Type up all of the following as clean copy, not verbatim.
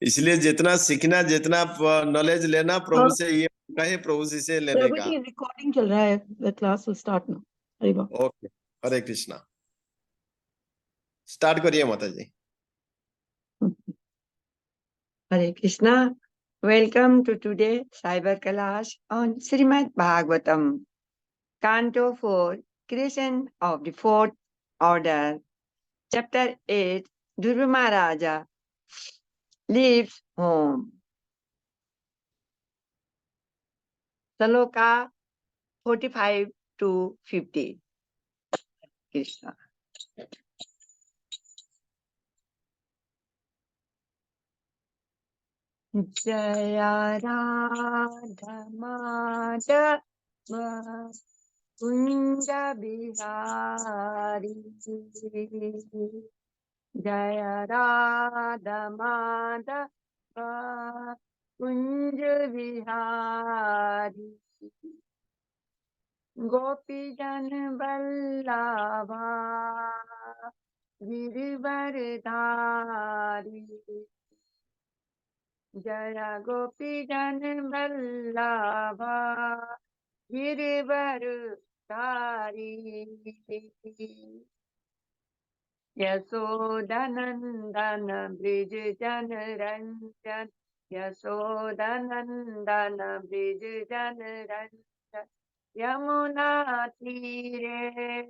इसलिए जितना सीखना, जितना नॉलेज लेना प्रभु हाँ, से, ये कहे प्रभु जी से लेने प्रभु का। जी रिकॉर्डिंग चल रहा है, the class will start now. Hari बोल। ओके, हरे कृष्णा। स्टार्ट करिए माता जी। हरे Krishna. Welcome to today Cyber Kalash on Srimad Bhagavatam, Canto 4, Creation of the Fourth Order, Chapter 8, Dhruva Maharaja leaves home. Sloka 45 to 50. Krishna. Jaya Radha Madhava Kunja Bihari, Jaya Radha Madhava Kunja Bihari, Gopi Jan Vallabha Girivardhari, Jaya Gopi Jan Vallabha Girivardhari, Yasodhanandana Brij Jan Ranjan, Yasodhanandana Brij Jan Ranjan, Yamuna Tire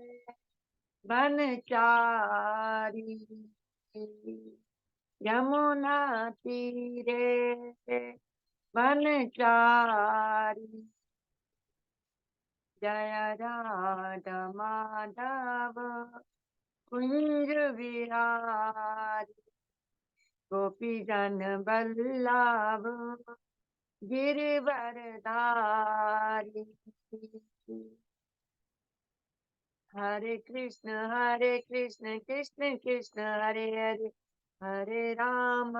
Vanchari, Yamuna Tire Vanchari, Jaya Radha Madhava Kunj Vihari, Gopi Jan Vallabha Girivardhari. Hare Krishna Krishna Krishna Hare Hare, Hare Ram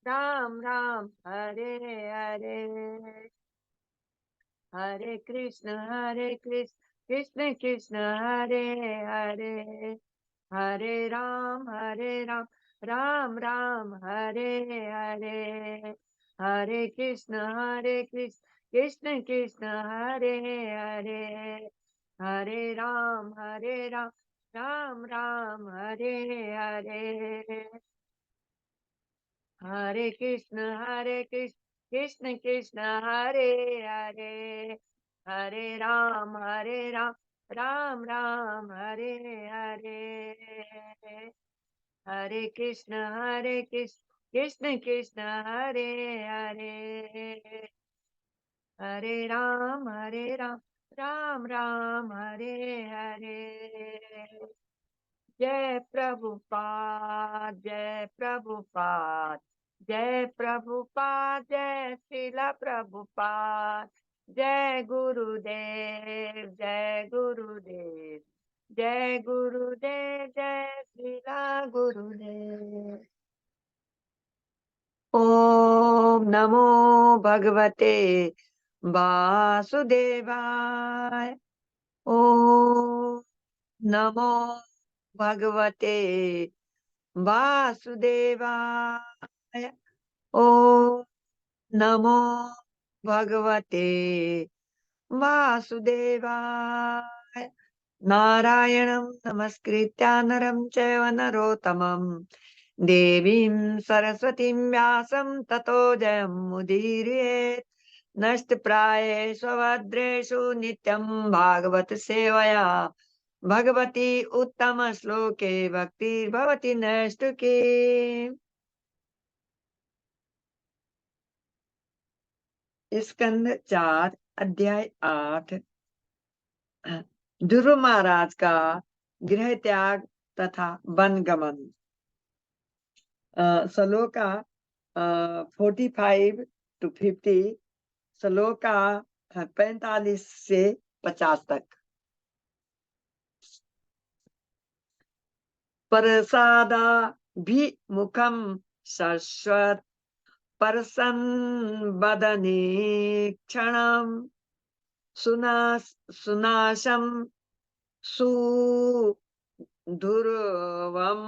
Ram Ram Hare Hare, Hare Krishna Krishna Krishna Hare Hare, Hare Ram Ram Ram Hare Hare, Hare Krishna Krishna Krishna Hare Hare, Hare Ram Ram Ram Hare Hare, Hare Krishna Krishna Krishna Hare Hare, Hare Ram Ram Ram Hare Hare, Hare Krishna Krishna Krishna Hare Hare, Hare Ram Ram Ram Hare Hare. Jai Prabhupada, Jai Prabhupada, Jai Prabhupada, Jai Srila Prabhupada, Jai Gurudev, Jai Gurudev, Jai Gurudev, Jai Srila Gurudev. Om Namo Bhagavate Vasudevaya. Om Namo Bhagavate Vasudevaya. Om Namo Bhagavate Vasudevaya. Narayanam Namaskritya Naram Chaiva Narottamam Devim Saraswatim Vyasam Tato Jayam Mudiriyet. नष्टप्रायेषु भद्रेषु नित्यं भागवत सेवया भगवती उत्तम श्लोके भक्तिर्भवति नैष्ठिके. स्कंद 4 अध्याय 8 ध्रुव महाराज का गृह त्याग तथा one गमन. श्लोका 45 to 50, श्लोका 45 से 50 तक. प्रसादा भी मुखम शश्वत परसन बदने क्षणम सुनाशम सु ध्रुवं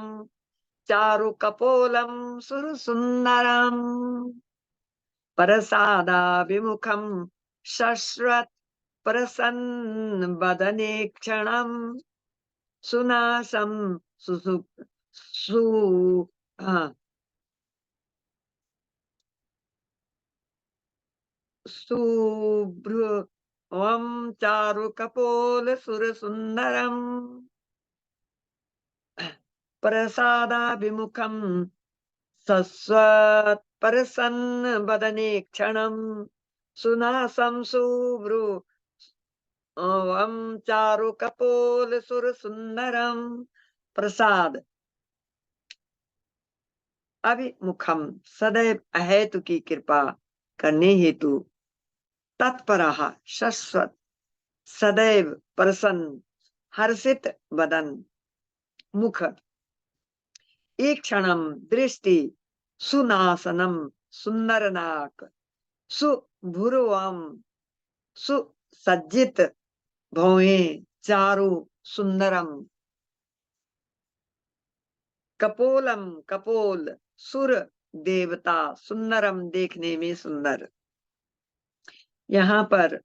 चारु कपोलं सुरसुन्दरम् परसादाभिमुखं शश्वत् प्रसन्न वदने क्षणं सुनासं सुसु सु शुभ्रुवं चारु कपोल सुरसुन्दरम् प्रसादाभिमुखं सस्वत्प्रसन्न वदने क्षणं सुनासं शुभ्रुवं चारु कपोल सुरसुन्दरं प्रसाद अभिमुखम सदैव अहेतु की कृपा करने हेतु तत्परः शश्वत सदैव प्रसन्न हर्षित वदन मुख एक क्षणम दृष्टि सुनासनम सुंदर नाक सुभुरवम सुसज्जित भौएं चारु सुंदरम कपोलम कपोल सुर देवता सुंदरम देखने में सुंदर। यहाँ पर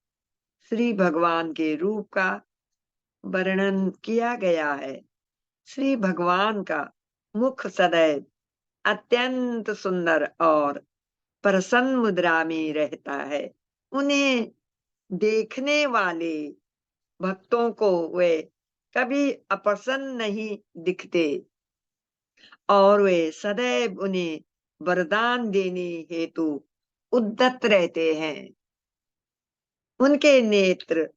श्री भगवान के रूप का वर्णन किया गया है। श्री भगवान का मुख सदैव अत्यंत सुंदर और प्रसन्न मुद्रा में रहता है। उन्हें देखने वाले भक्तों को वे कभी अप्रसन्न नहीं दिखते और वे सदैव उन्हें वरदान देने हेतु उद्यत रहते हैं। उनके नेत्र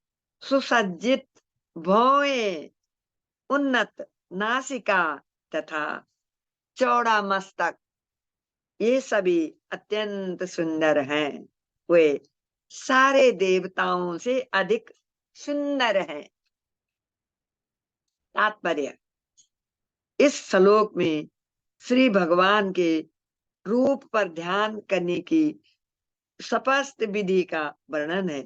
सुसज्जित भौएं उन्नत नासिका तथा चौड़ा मस्तक ये सभी अत्यंत सुंदर हैं। वे सारे देवताओं से अधिक सुंदर हैं। तात्पर्य इस श्लोक में श्री भगवान के रूप पर ध्यान करने की स्पष्ट विधि का वर्णन है।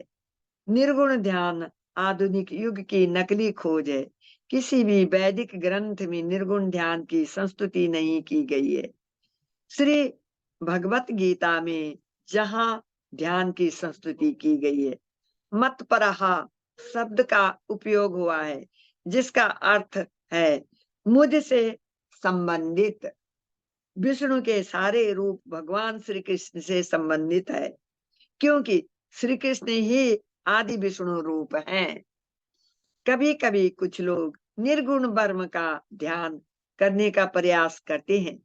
निर्गुण ध्यान आधुनिक युग की नकली खोज है। किसी भी वैदिक ग्रंथ में निर्गुण ध्यान की संस्तुति नहीं की गई है। श्री भगवत गीता में जहां ध्यान की संस्तुति की गई है, मतपरहा शब्द का उपयोग हुआ है, जिसका अर्थ है मुझसे संबंधित। विष्णु के सारे रूप भगवान श्री कृष्ण से संबंधित है, क्योंकि श्री कृष्ण ही आदि विष्णु रूप हैं। कभी कभी कुछ लोग निर्गुण ब्रह्म का ध्यान करने का प्रयास करते हैं,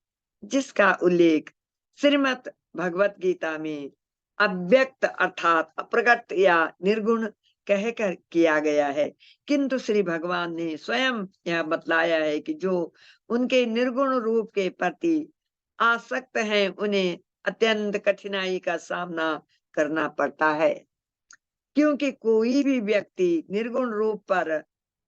जिसका उल्लेख श्रीमद् भगवत गीता में अव्यक्त अर्थात अप्रकट या निर्गुण कहकर किया गया है। किंतु श्री भगवान ने स्वयं यह बतलाया है कि जो उनके निर्गुण रूप के प्रति आसक्त हैं, उन्हें अत्यंत कठिनाई का सामना करना पड़ता है, क्योंकि कोई भी व्यक्ति निर्गुण रूप पर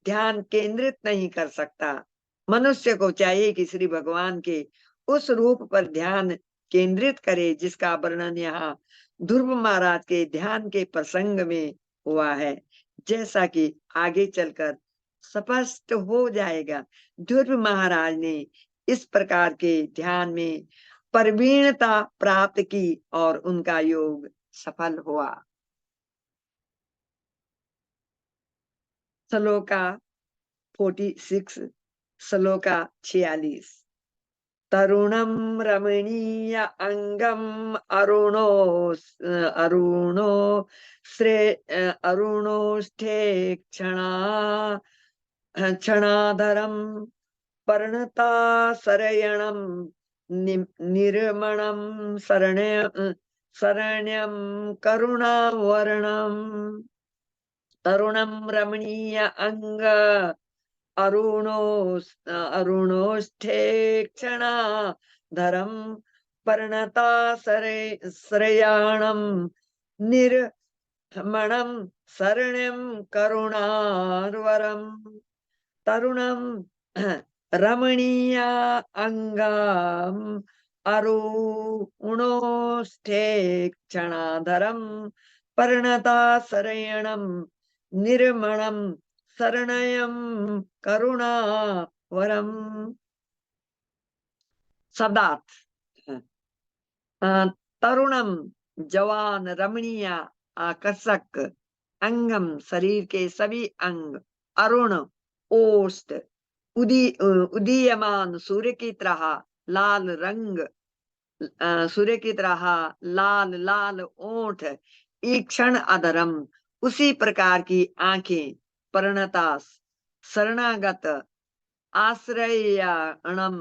ध्यान केंद्रित नहीं कर सकता। मनुष्य को चाहिए कि श्री भगवान के उस रूप पर ध्यान केंद्रित करे जिसका वर्णन यहाँ ध्रुव महाराज के ध्यान के प्रसंग में हुआ है, जैसा कि आगे चलकर स्पष्ट हो जाएगा। ध्रुव महाराज ने इस प्रकार के ध्यान में प्रवीणता प्राप्त की और उनका योग सफल हुआ। श्लोका 46 श्लोका 46 तरुणं रमणीय अंगम अरुणो अरुणोष्ठे क्षणाधरम पर्णता शरयणं निर्मणं शरण्यं करुणावर्णं तरुणं रमणीय अंग अरुणोष्ठे क्षणाधरं पर्णता श्रयाणं निर्मणं शरण्यं करुणार्वरं तरुणं रमणीय अंगम अरुणोष्ठे क्षणाधरं पर्णता शरण्यं निर्मणं शरणयं करुणा वरम शब्दार्थ तरुणम जवान रमणीय आकर्षक अंगम शरीर के सभी अंग अरुण ओष्ठ उदीयमान सूर्य की तरह लाल रंग सूर्य की तरह लाल लाल ओठ ईक्षण अधरम उसी प्रकार की आंखें परिणता शरणागत आश्रयणम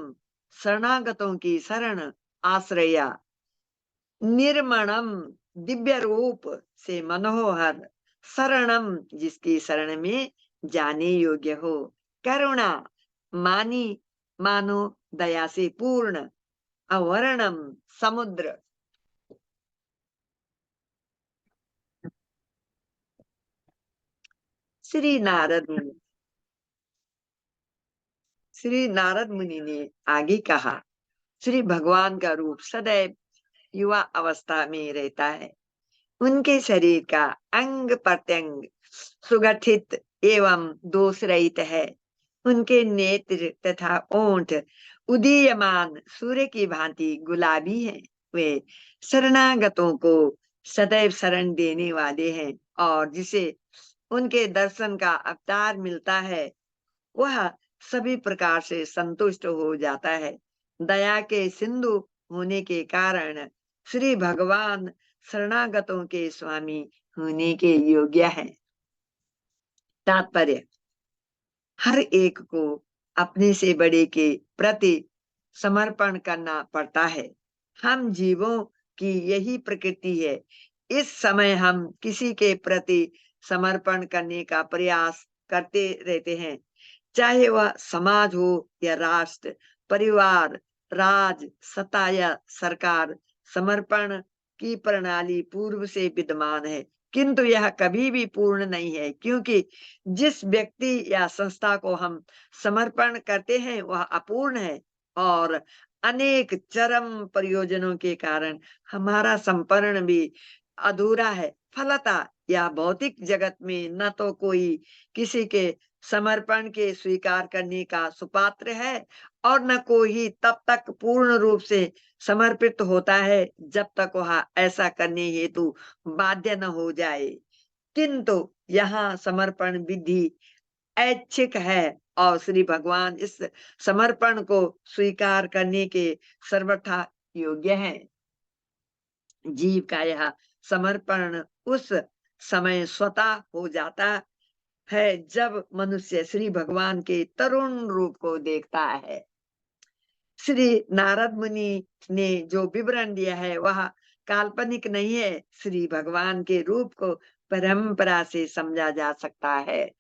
शरणागतों की शरण आश्रया निर्मणम दिव्य रूप से मनोहर शरणम जिसकी शरण में जाने योग्य हो करुणा मानी मानो दया से पूर्ण अवर्णम समुद्र श्री नारद मुनि श्री नारद मुनि ने आगे कहा श्री भगवान का रूप सदैव युवा अवस्था में रहता है। उनके शरीर का अंग प्रत्यंग सुगठित एवं दोष रहित है। उनके नेत्र तथा ओंठ उदीयमान सूर्य की भांति गुलाबी हैं। वे शरणागतों को सदैव शरण देने वाले हैं और जिसे उनके दर्शन का अवतार मिलता है वह सभी प्रकार से संतुष्ट हो जाता है। दया के सिंधु होने के कारण श्री भगवान शरणागतों के स्वामी होने के योग्य हैं। तात्पर्य हर एक को अपने से बड़े के प्रति समर्पण करना पड़ता है। हम जीवों की यही प्रकृति है। इस समय हम किसी के प्रति समर्पण करने का प्रयास करते रहते हैं, चाहे वह समाज हो या राष्ट्र परिवार राज सत्ता या सरकार। समर्पण की प्रणाली पूर्व से विद्यमान है किंतु यह कभी भी पूर्ण नहीं है, क्योंकि जिस व्यक्ति या संस्था को हम समर्पण करते हैं वह अपूर्ण है और अनेक चरम प्रयोजनों के कारण हमारा समर्पण भी अधूरा है। फलतः यह भौतिक जगत में न तो कोई किसी के समर्पण के स्वीकार करने का सुपात्र है और न कोई तब तक पूर्ण रूप से समर्पित होता है जब तक वह ऐसा करने हेतु बाध्य न हो जाए। किंतु यहाँ समर्पण विधि ऐच्छिक है और श्री भगवान इस समर्पण को स्वीकार करने के सर्वथा योग्य हैं। जीव का यह समर्पण उस समय स्वतः हो जाता है जब मनुष्य श्री भगवान के तरुण रूप को देखता है। श्री नारद मुनि ने जो विवरण दिया है वह काल्पनिक नहीं है। श्री भगवान के रूप को परंपरा से समझा जा सकता है।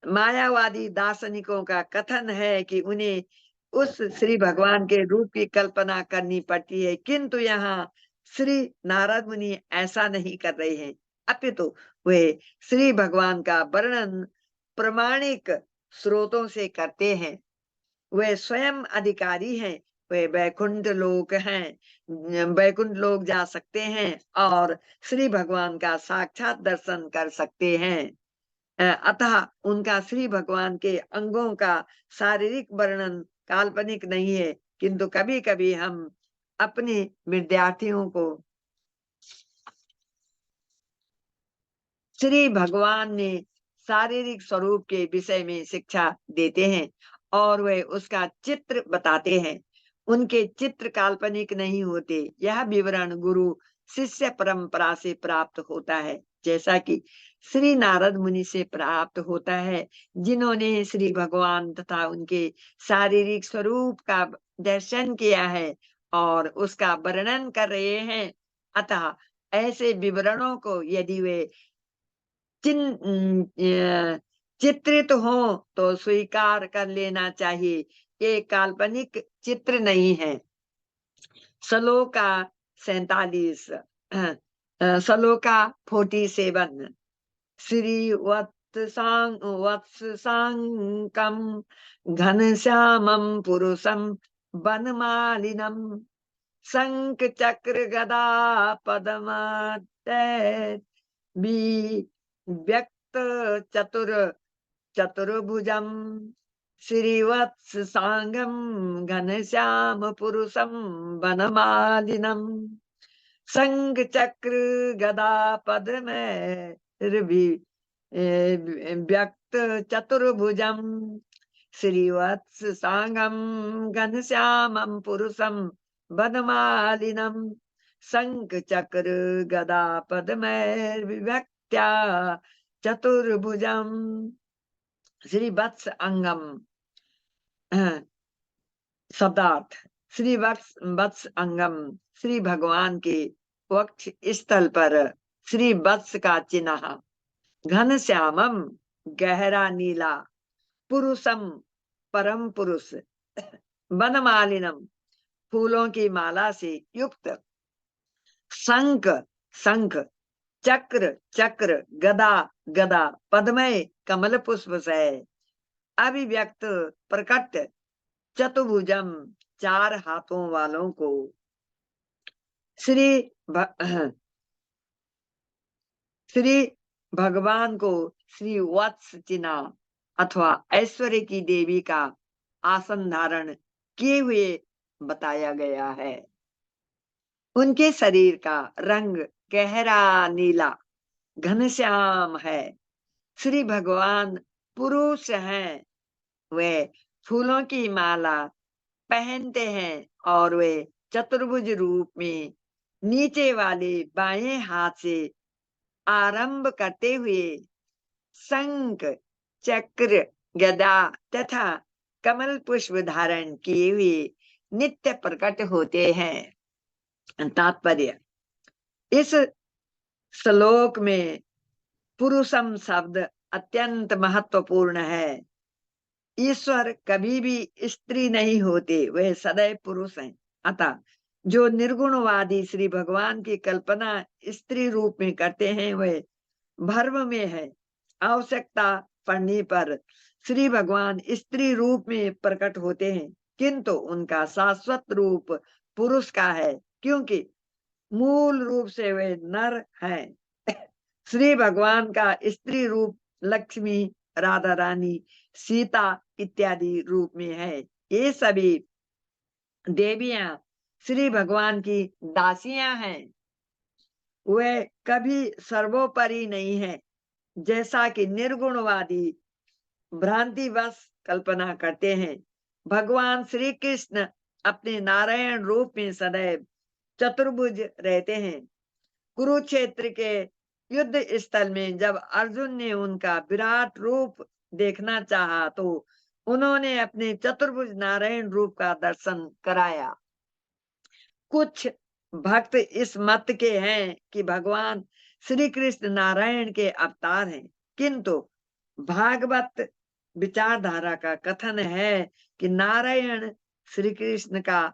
मायावादी दार्शनिकों का कथन है कि उन्हें उस श्री भगवान के रूप की कल्पना करनी पड़ती है, किंतु यहाँ श्री नारद मुनि ऐसा नहीं कर रहे हैं, अपितु वे श्री भगवान का वर्णन प्रमाणिक स्रोतों से करते हैं। वे स्वयं अधिकारी हैं। वे वैकुंठ लोक हैं, वैकुंठ लोक जा सकते हैं और श्री भगवान का साक्षात दर्शन कर सकते हैं। अतः उनका श्री भगवान के अंगों का शारीरिक वर्णन काल्पनिक नहीं है, किंतु कभी कभी हम अपने विद्यार्थियों को श्री भगवान ने शारीरिक स्वरूप के विषय में शिक्षा देते हैं और वे उसका चित्र बताते हैं। उनके चित्र काल्पनिक नहीं होते। यह विवरण गुरु शिष्य परंपरा से प्राप्त होता है, जैसा कि श्री नारद मुनि से प्राप्त होता है, जिन्होंने श्री भगवान तथा उनके शारीरिक स्वरूप का दर्शन किया है और उसका वर्णन कर रहे हैं। अतः ऐसे विवरणों को यदि वे चित्रित हो तो स्वीकार कर लेना चाहिए। ये काल्पनिक चित्र नहीं है। श्लोका 47 श्लोका 47 श्री वत्सांकम घनश्यामम पुरुषम वनमालिनम शंख चक्र गदा पद्म व्यक्त चतुर्भुजम श्रीवत्स सांगम घनश्याम पुरुषम वनमालिनम शंख चक्र गदा पद्म व्यक्त चतुर्भुजम श्रीवत्स सांगम घनश्यामं पुरुषम वनमालिनम शंख चक्र गदा पद्मैर्विभक्त्या चतुर्भुजम। श्री वत्स अंगम शब्दार्थ। श्री वत्स अंगम श्री भगवान के वक्ष स्थल पर श्री वत्स का चिन्ह, घन श्यामम गहरा नीला, पुरुषम परम पुरुष, वनमालिनम फूलों की माला से युक्त, शंख शंख, चक्र चक्र, गदा गदा, पद्मय कमल पुष्प से अभिव्यक्त प्रकट, चतुर्भुजम चार हाथों वालों को। श्री भगवान को श्री वत्स चिन्ह अथवा ऐश्वर्य की देवी का आसन धारण किए हुए बताया गया है। उनके शरीर का रंग गहरा नीला घनश्याम है। श्री भगवान पुरुष हैं, वे फूलों की माला पहनते हैं और वे चतुर्भुज रूप में नीचे वाले बाएं हाथ से आरंभ करते हुए शंख चक्र गदा तथा कमल पुष्प धारण किए हुए नित्य प्रकट होते हैं। तात्पर्य, इस श्लोक में पुरुषम शब्द अत्यंत महत्वपूर्ण है। ईश्वर कभी भी स्त्री नहीं होते, वे सदैव पुरुष हैं। अतः जो निर्गुणवादी श्री भगवान की कल्पना स्त्री रूप में करते हैं, वे भ्रम में है। आवश्यकता पड़ने पर श्री भगवान स्त्री रूप में प्रकट होते हैं, किंतु उनका शाश्वत रूप पुरुष का है, क्योंकि मूल रूप से वे नर हैं। श्री भगवान का स्त्री रूप लक्ष्मी, राधा रानी, सीता इत्यादि रूप में है। ये सभी देवियां श्री भगवान की दासियां हैं। वे कभी सर्वोपरि नहीं है, जैसा कि निर्गुणवादी भ्रांतिवश कल्पना करते हैं। भगवान श्री कृष्ण अपने नारायण रूप में सदैव चतुर्भुज रहते हैं। कुरुक्षेत्र के युद्ध स्थल में जब अर्जुन ने उनका विराट रूप देखना चाहा, तो उन्होंने अपने चतुर्भुज नारायण रूप का दर्शन कराया। कुछ भक्त इस मत के हैं कि भगवान श्री कृष्ण नारायण के अवतार हैं, किंतु भागवत विचारधारा का कथन है कि नारायण श्री कृष्ण का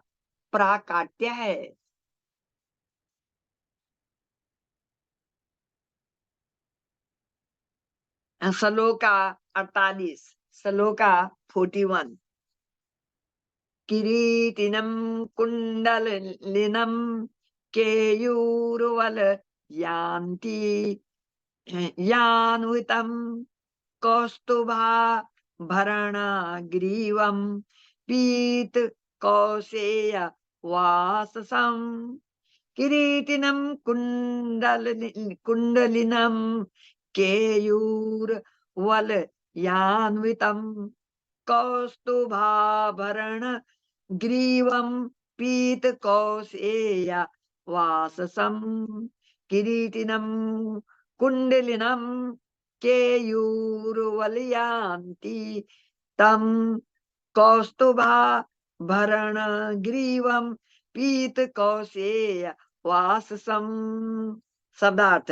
प्राकाट्य है। श्लोका 48, श्लोका 41। किरीटिनं कुंडलिनं केयूरवल यान्ति यान्वितं कौस्तुभा भरणग्रीवं पीत कौसेय वाससं। किरीटिनं कुंडलिनं केयूरवल यान्वितं कौस्तुभाभरण ग्रीवं पीत कौसेय वाससं। किरीटिनं कुंडलिनं केयूरवलयान्ति तं कौस्तुभाभरण ग्रीवं पीत कौसेय वाससं। शब्दार्थ,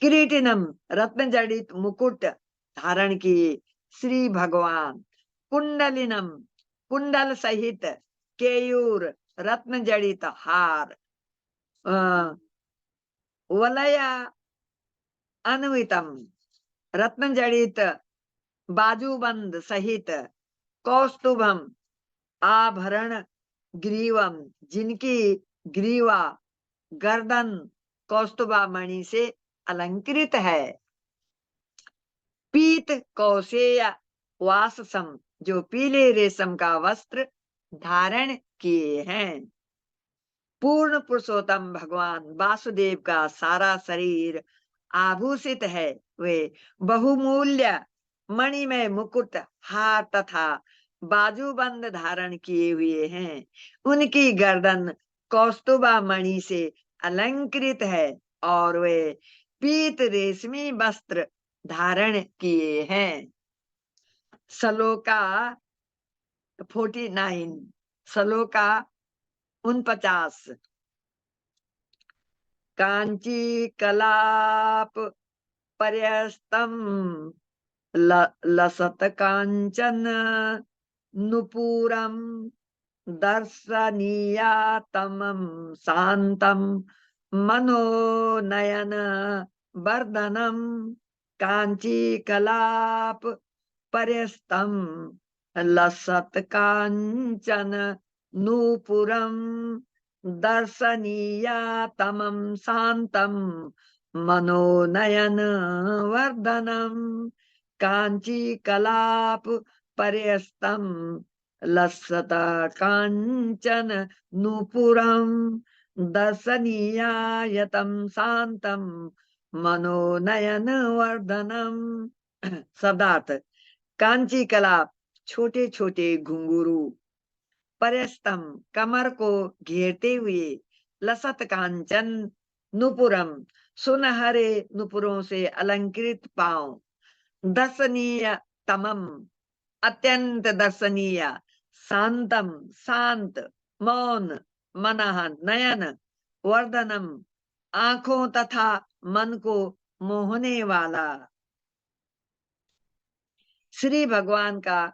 किरीटिनम रत्न जड़ित मुकुट धारण किए श्री भगवान, कुंडलिनम कुंडल सहित, केयूर रत्न जड़ित हार, वलया अन्वितम रत्न जड़ित बाजूबंद सहित, कौस्तुभम आभरण ग्रीवम जिनकी ग्रीवा गर्दन कौस्तुभा मणि से अलंकृत है, पीत कौसेय वाससम जो पीले रेशम का वस्त्र धारण किए हैं। पूर्ण पुरुषोत्तम भगवान वासुदेव का सारा शरीर आभूषित है। वे बहुमूल्य मणिमय मुकुट, हार तथा बाजूबंद धारण किए हुए हैं। उनकी गर्दन कौस्तुभा मणि से अलंकृत है और वे पीत रेशमी वस्त्र धारण किए हैं। श्लोका 49, श्लोका 49। कांची कलाप पर्यस्तम लसत कांचन नुपुरम दर्शनीयातमं शांतम मनोनयन वर्धनम। कांची कलाप पर्यस्तम लसत कांचन नूपुरम दर्शनीयातमं शांतम मनोनयन वर्धनम। कांची कलाप पर्यस्तम लसत कांचन नूपुरम दर्शनीयायतम शांतम मनोनयन वर्धनम। शब्दार्थ: कांची कलाप छोटे छोटे घुंघरू, पर्यस्तम कमर को घेरते हुए, लसत कांचन नुपुरम सुनहरे नुपुरों से अलंकृत पांव, दर्शनीय तमम अत्यंत दर्शनीय, शांतम शांत, मौन, मनः नयन, वर्धनम आंखों तथा मन को मोहने वाला। श्री भगवान का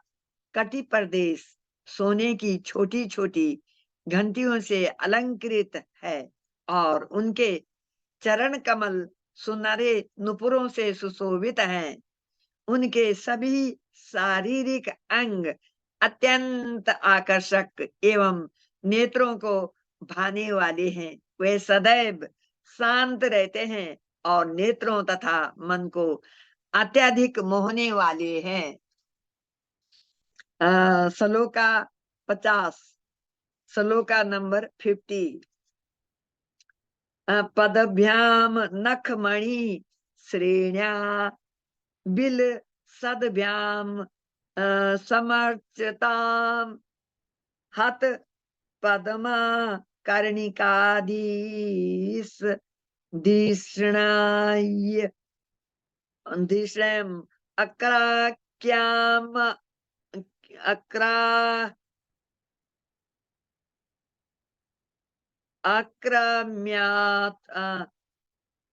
कटी प्रदेश सोने की छोटी छोटी घंटियों से अलंकृत है और उनके चरण कमल सुनहरे नुपुरों से सुशोभित हैं। उनके सभी शारीरिक अंग अत्यंत आकर्षक एवं नेत्रों को भाने वाले हैं। वे सदैव शांत रहते हैं और नेत्रों तथा मन को अत्यधिक मोहने वाले हैं। श्लोका 50, श्लोका नंबर 50। पदभ्याम नखमणि श्रेण्या बिल सदभ्याम समर्चताम हत पद्मा कर्णिकाधीश धिषणाय धिषम अक्राक्याम अक्रा आक्रम्यात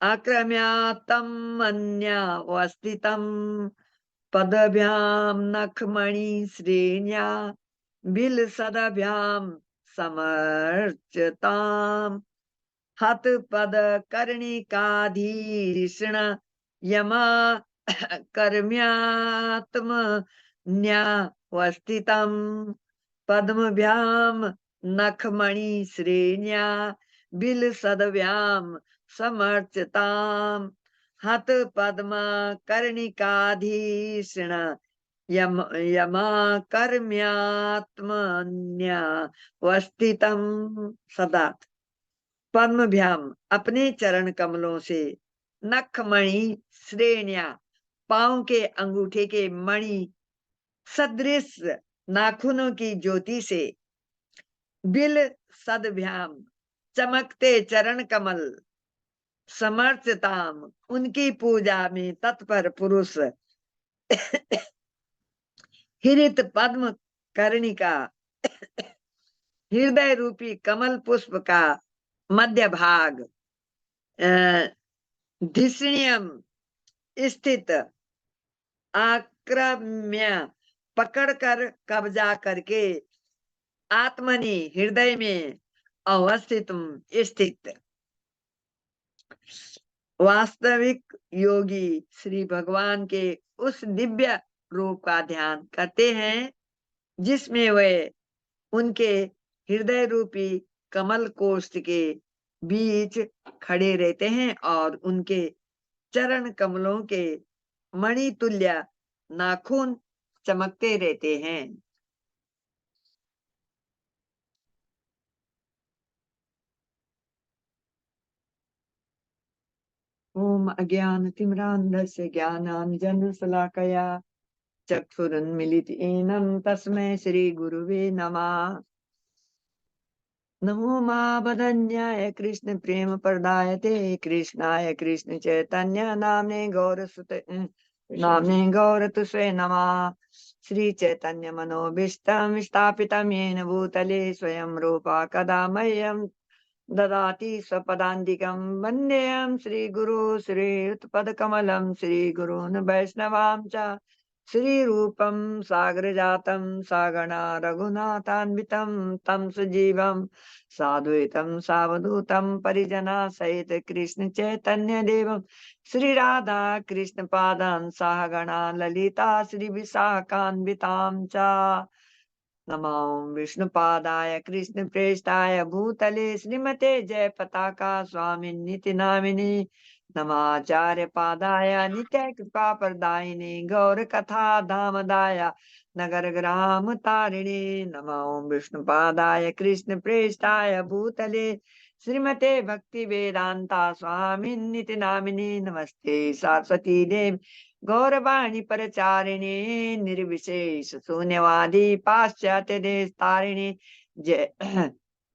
आक्रम्यातम अन्यावस्थितम पदभ्याम नखमणि श्रेण्या बिलसदभ्याम समर्चताम हत पद कर्णिकाधीषण यमा कर्म्यात्म न्यावस्थितम पद्मभ्याम नखमणि श्रेण्या बिलसदभ्याम समर्चताम हत पद्मा कर्णिकाधीषण यमा कर्म्यात्मन्यावस्थितम। सदा पद्मभ्याम अपने चरण कमलों से, नखमणि श्रेण्या पांव के अंगूठे के मणि सदृश नाखूनों की ज्योति से, बिल सदभ्याम चमकते चरण कमल, समर्चताम उनकी पूजा में तत्पर पुरुष, हृत पद्म कर्णिका हृदय रूपी कमल पुष्प का मध्य भाग धिषण्यम स्थित आक्रम्य पकड़कर कब्जा करके, आत्मनि हृदय में अवस्थित स्थित। वास्तविक योगी श्री भगवान के उस दिव्य रूप का ध्यान करते हैं जिसमें वे उनके हृदय रूपी कमल कोष्ठ के बीच खड़े रहते हैं और उनके चरण कमलों के मणितुल्य नाखून चमकते रहते हैं। ओम अज्ञानतिमिरान्धस्य ज्ञानाञ्जनशलाकया चक्षुरुन्मीलितेन तस्मै श्रीगुरुवे नमः। नमो महावदन्याय कृष्ण प्रेम प्रदायते कृष्णाय कृष्ण चैतन्य नाम्ने गौरतुसे नमः। श्री चैतन्य मनोभीष्टं स्थापितं येन भूतले स्वयं रूपा कदा मह्यं ददाति स्वपदान्तिकं वन्देऽहं श्रीगुरु श्रीयुतपदकमलं श्रीगुरून् वैष्णवां च श्रीरूपं सागरजातं सागणा रघुनाथान्वितं तं सजीवं साद्वैतं सावधूतं परिजना सहित कृष्ण चैतन्य देवं श्री राधा कृष्ण पादान् सहगणा ललिता श्री विशाखान्वितां च। नमो विष्णुपादाय कृष्ण प्रेष्ठाय भूतले श्रीमते जय पताका स्वामिन्निति नामिने नमाचार्य पादाय नित्य कृपा प्रदायिने गौर कथा धामदाय नगर ग्राम तारिणे नमो विष्णुपादाय कृष्ण प्रेष्ठाय भूतले श्रीमते भक्ति वेदांता स्वामिन्निति नामिने नमस्ते सरस्वती देव गौरवाणी परचारिणे निर्विशेष शून्यवादी पाश्चात्य देश तारिणे जय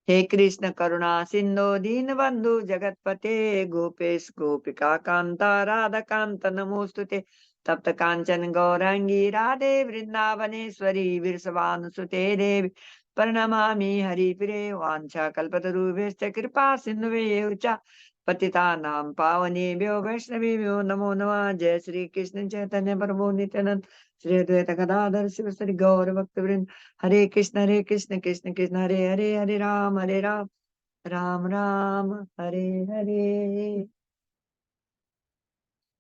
हे कृष्ण करुणा सिंधु दीन बंधु जगतपते गोपेश गोपिका कांता राधा कांत नमोस्तुते तप्त कांचन गौरांगी राधे वृंदावनेश्वरी वृषभानुसुते देवी प्रणमामि हरिप्रिये वाञ्छा कल्पतरुभ्यश्च कृपा सिन्धुभ्येव च पतितानां पावनेभ्यो वैष्णवेभ्यो नमो नमः। जय श्री कृष्ण चैतन्य प्रभु नित्यानंद श्री अद्वैत गदाधर शिव श्री गौर भक्तवृंद हरे कृष्ण कृष्ण कृष्ण हरे हरे हरे राम राम राम हरे हरे।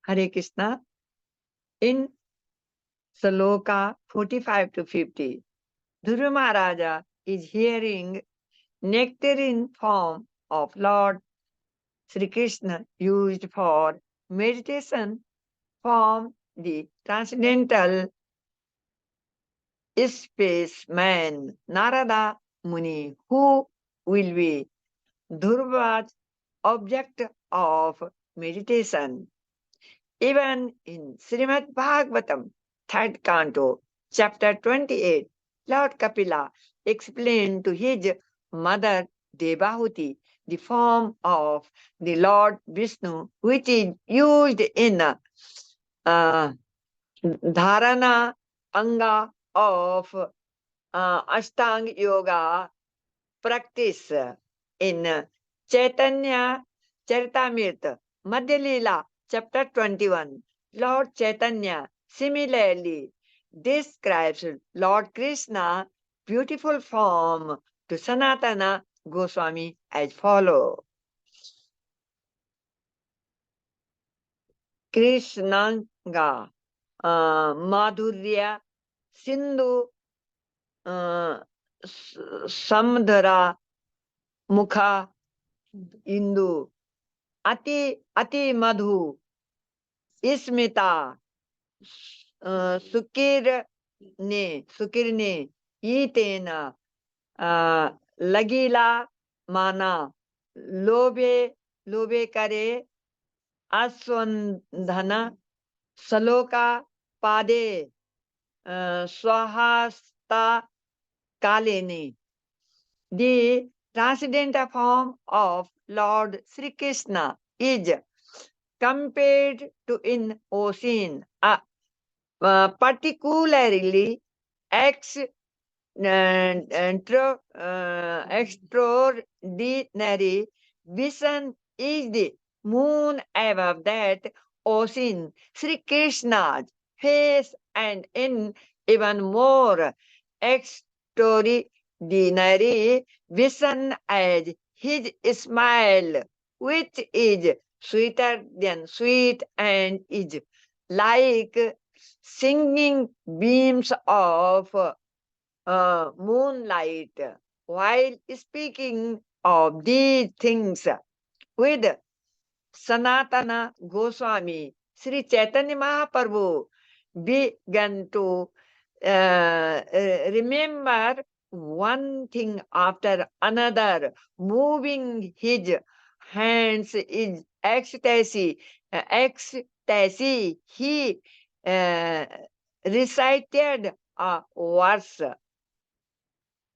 हरे कृष्णा। इन shloka 45 to 50 Dhruva Maharaja is hearing nectarine form of Lord Sri Krishna used for meditation from the transcendental spaceman Narada Muni, who will be Dhruva's object of meditation. Even in Srimad Bhagavatam, 3rd canto, chapter 28, Lord Kapila explained to his mother Devahuti the form of the Lord Vishnu, which is used in dharana anga of Ashtanga Yoga practice in Chaitanya Charitamrita, Madhya Leela, chapter 21. Lord Chaitanya similarly describes Lord Krishna's beautiful form to Sanatana Goswami as follows. Krishnanga Madhurya Sindhu Samdhara Mukha Indu अति मधु स्मिता सुकिर ने ईतेन लगीला माना लोभे करे अस्वंधन सलोका पादे स्वहस्ता कालेने. The transcendental form of Lord Sri Krishna is compared to an ocean, particularly extraordinary vision is the moon above that ocean, Sri Krishna's face, and in even more extraordinary vision as his smile, which is sweeter than sweet and is like singing beams of moonlight. While speaking of these things with Sanatana Goswami, Sri Chaitanya Mahaprabhu began to remember one thing after another, moving his hands is ecstasy. Ecstasy. He recited a verse.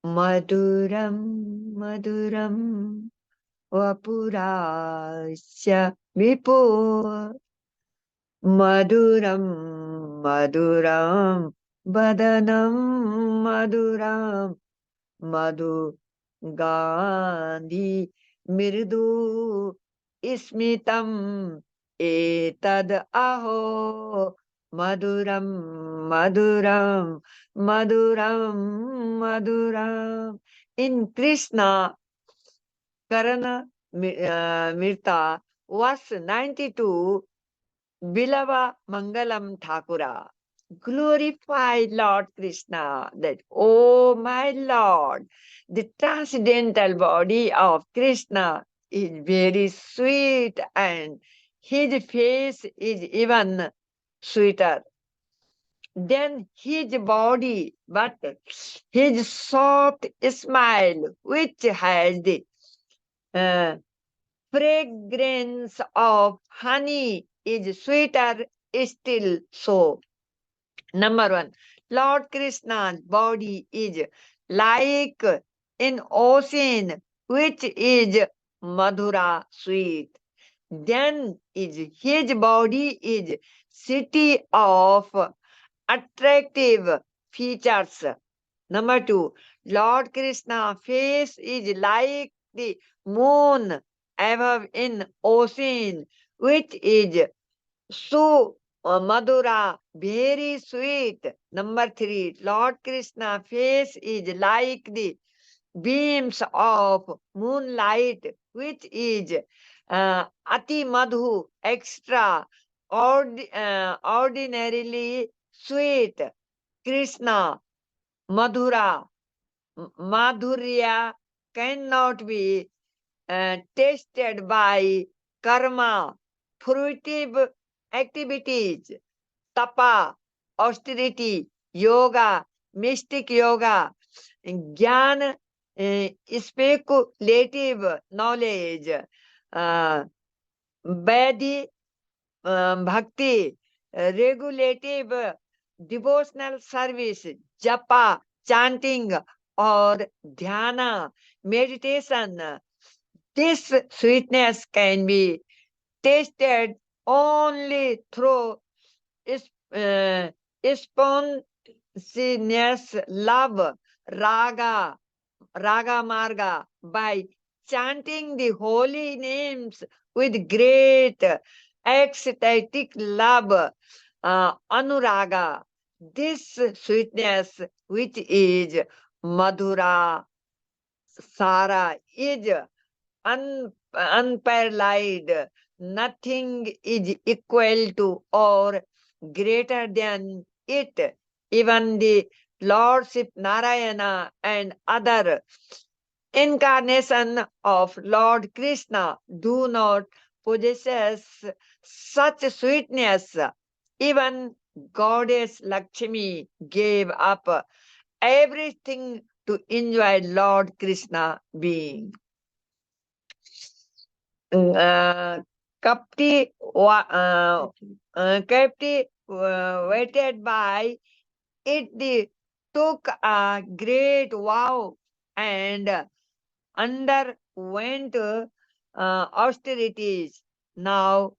Maduram, Maduram, Vapurasya Vipur. Maduram, Maduram, Badanam, Maduram, Madhu Gandhi, Mirdu, Ismitam, Etad Aho, Maduram, Maduram, Maduram, Maduram. In Krishna, Karana Mirta, verse 92, Bilava Mangalam Thakura. Glorify Lord Krishna, that, oh my Lord, the transcendental body of Krishna is very sweet and his face is even sweeter than his body, but his soft smile, which has the uh, fragrance of honey, is sweeter still. So, number one, Lord Krishna's body is like an ocean, which is Madhura sweet. Then is his body is city of attractive features. Number two, Lord Krishna face is like the moon above in ocean, which is so Madhura, very sweet. Number three, Lord Krishna face is like the beams of moonlight, which is Ati Madhu, extra, ordinarily sweet. Krishna, Madhura, Madhurya cannot be tasted by karma, fruitive activities, tapa, austerity, yoga, mystic yoga, jnana, speculative knowledge, Vaidhi, bhakti, regulative devotional service, japa, chanting, or dhyana, meditation. This sweetness can be tasted only through uh, spontaneous love, raga, raga marga, by chanting the holy names with great ecstatic love, anuraga. This sweetness, which is Madhura Sara, is unparalleled. Nothing is equal to or greater than it. Even the Lordship Narayana and other incarnation of Lord Krishna do not possess such sweetness. Even Goddess Lakshmi gave up everything to enjoy Lord Krishna being. Captivated by it, they took a great vow and underwent austerities. Now,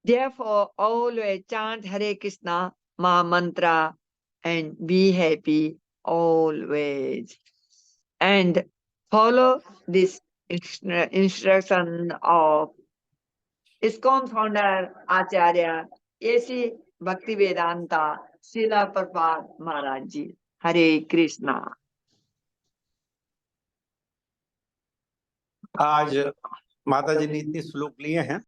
therefore, always chant Hare Krishna Maha Mantra and be happy always. And follow this instruction of ISKCON founder Acharya A.C. Bhaktivedanta Srila Prabhupada Maharaj Ji. Hare Krishna. आज माता जी ने इतने श्लोक लिए हैं